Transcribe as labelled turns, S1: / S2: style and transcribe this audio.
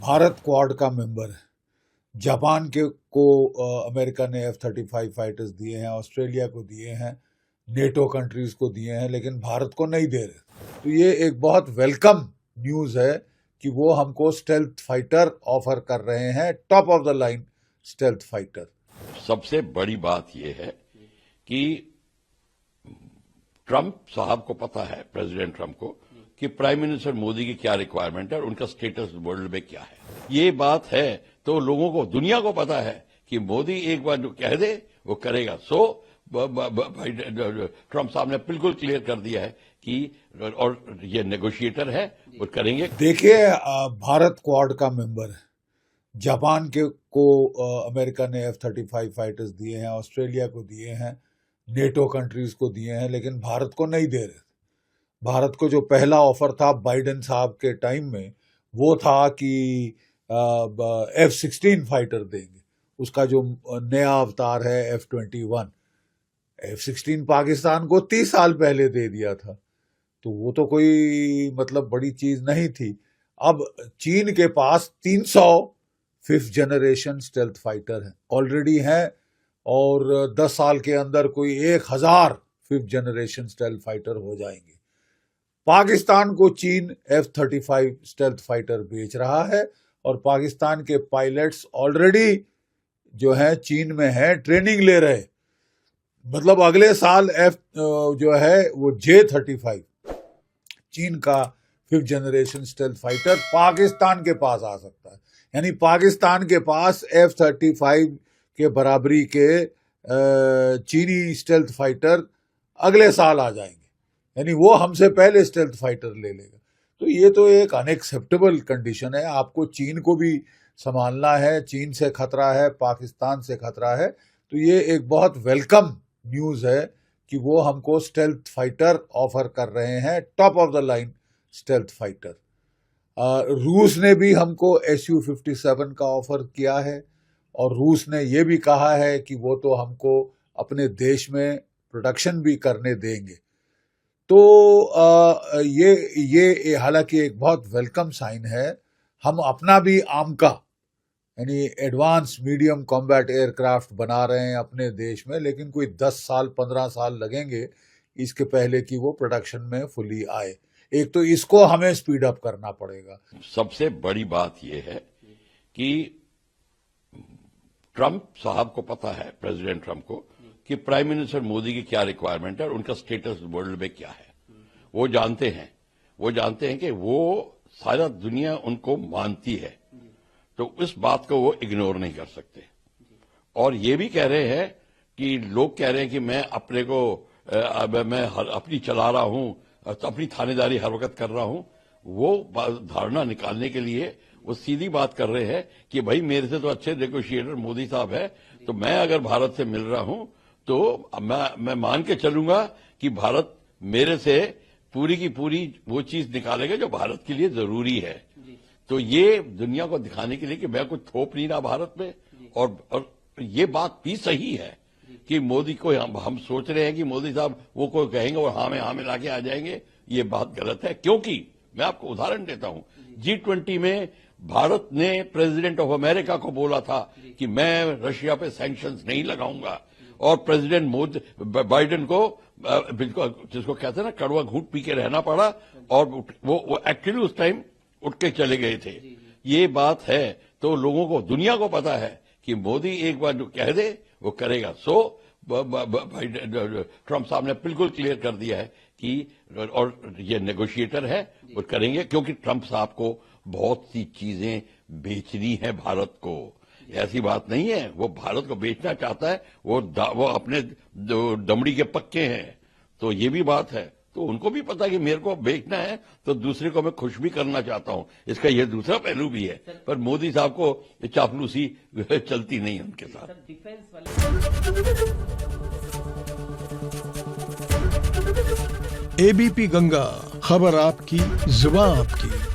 S1: Bharat quad का member है। Japan के को अमेरिका ने F-35 फाइटर्स दिए हैं, ऑस्ट्रेलिया को दिए हैं, नेटो कंट्रीज को दिए हैं, लेकिन भारत को नहीं दे रहे। तो ये एक बहुत वेलकम न्यूज़ है कि वो हमको स्टेल्थ फाइटर ऑफर कर रहे हैं, top of the line stealth fighter.
S2: सबसे बड़ी बात यह है कि ट्रंप साहब को पता है, प्रेसिडेंट ट्रंप को, कि प्राइम मिनिस्टर मोदी की क्या रिक्वायरमेंट है और उनका स्टेटस वर्ल्ड में क्या है। ये बात है तो लोगों को, दुनिया को पता है कि मोदी एक बार जो कह दे वो करेगा। सो ट्रंप साहब ने बिल्कुल क्लियर कर दिया है कि और ये नेगोशिएटर है, वो करेंगे।
S1: देखिए, भारत क्वाड का मेंबर है। जापान के को अमेरिका ने F-35 फाइटर्स दिए हैं, ऑस्ट्रेलिया को दिए हैं, नेटो कंट्रीज को दिए हैं, लेकिन भारत को नहीं दे रहे। भारत को जो पहला ऑफर था बाइडेन साहब के टाइम में, वो था कि F-16 फाइटर देंगे। उसका जो नया अवतार है F-21, F-16 पाकिस्तान को 30 साल पहले दे दिया था, तो वो तो कोई मतलब बड़ी चीज नहीं थी। अब चीन के पास 300 5th जनरेशन स्टेल्थ फाइटर है ऑलरेडी हैं, और 10 साल के अंदर कोई 1000 5th जनरेशन स्टेल्थ फाइटर हो जाएंगे। पाकिस्तान को चीन F-35 स्टेल्थ फाइटर बेच रहा है, और पाकिस्तान के पायलट्स ऑलरेडी जो है चीन में है, ट्रेनिंग ले रहे। मतलब अगले साल जो है वो J-35 चीन का 5th generation stealth fighter Pakistan के पास आ सकता है। यानी पाकिस्तान के पास F-35 के बराबरी के चीनी स्टेल्थ फाइटर अगले साल आ जाएंगे, यानी वो हमसे पहले स्टेल्थ फाइटर ले लेगा। तो ये तो एक अनएक्सेप्टेबल कंडीशन है। आपको चीन को भी संभालना है, चीन से खतरा है, पाकिस्तान से खतरा है। तो ये एक बहुत वेलकम न्यूज़ है कि वो हमको स्टेल्थ फाइटर ऑफर कर रहे हैं, top of the line stealth fighter. रूस ने भी हमको Su-57 का ऑफर किया है, और रूस ने ये भी कहा है कि वो तो हमको अपने देश में प्रोडक्शन भी करने देंगे। तो ये हालांकि एक बहुत वेलकम साइन है। हम अपना भी आमका यानी एडवांस मीडियम कॉम्बैट एयरक्राफ्ट बना रहे हैं अपने देश में, लेकिन कोई 10 साल 15 साल लगेंगे इसके पहले कि वो प्रोडक्शन में फुली आए। एक तो इसको हमें स्पीड अप करना पड़ेगा।
S2: सबसे बड़ी बात यह है कि ट्रंप साहब को पता है, प्रेसिडेंट ट्रंप को, कि प्राइम मिनिस्टर मोदी की क्या रिक्वायरमेंट है और उनका स्टेटस वर्ल्ड में क्या है। वो जानते हैं कि वो सारा दुनिया उनको मानती है, तो इस बात को वो इग्नोर नहीं कर सकते। और ये भी कह रहे हैं कि लोग कह रहे हैं कि मैं अपने को मैं अपनी चला रहा हूं, अपनी थानेदारी हर वक्त कर रहा हूं। वो धारणा निकालने के लिए वो सीधी बात कर रहे हैं कि भाई मेरे से तो अच्छे नेगोशिएटर मोदी साहब है, तो मैं अगर भारत से मिल रहा हूं तो मैं मान के चलूंगा कि भारत मेरे से पूरी की पूरी वो चीज निकालेगा जो भारत के लिए जरूरी है। तो ये दुनिया को दिखाने के लिए कि मैं कुछ थोप नहीं रहा भारत में। और ये बात भी सही है कि मोदी को हम सोच रहे हैं कि मोदी साहब वो कोई कहेंगे और हाँ में लाके आ जाएंगे। ये बात गलत है, क्योंकि मैं आपको उदाहरण देता हूं। G20 में भारत ने प्रेसिडेंट ऑफ अमेरिका को बोला था कि मैं रशिया पे सैंक्शंस नहीं लगाऊंगा, और प्रेसिडेंट बाइडेन को जिसको कहते हैं ना, कड़वा घूंट पी के रहना पड़ा, और वो एक्चुअली उस टाइम उठ के चले गए थे। ये बात है तो लोगों को, दुनिया को पता है कि मोदी एक बार जो कह दे वो करेगा। सो ट्रंप साहब ने बिल्कुल क्लियर कर दिया है कि और ये नेगोशिएटर है, वो करेंगे, क्योंकि ट्रंप साहब को बहुत सी चीजें बेचनी है भारत को। ऐसी बात नहीं है, वो भारत को बेचना चाहता है, वो अपने दमड़ी के पक्के हैं। तो ये भी बात है, तो उनको भी पता है कि मेरे को बेचना है, तो दूसरे को मैं खुश भी करना चाहता हूं। इसका ये दूसरा पहलू भी है, पर मोदी साहब को चापलूसी चलती नहीं है उनके साथ।
S3: ABP गंगा, खबर आपकी, जुबान आपकी।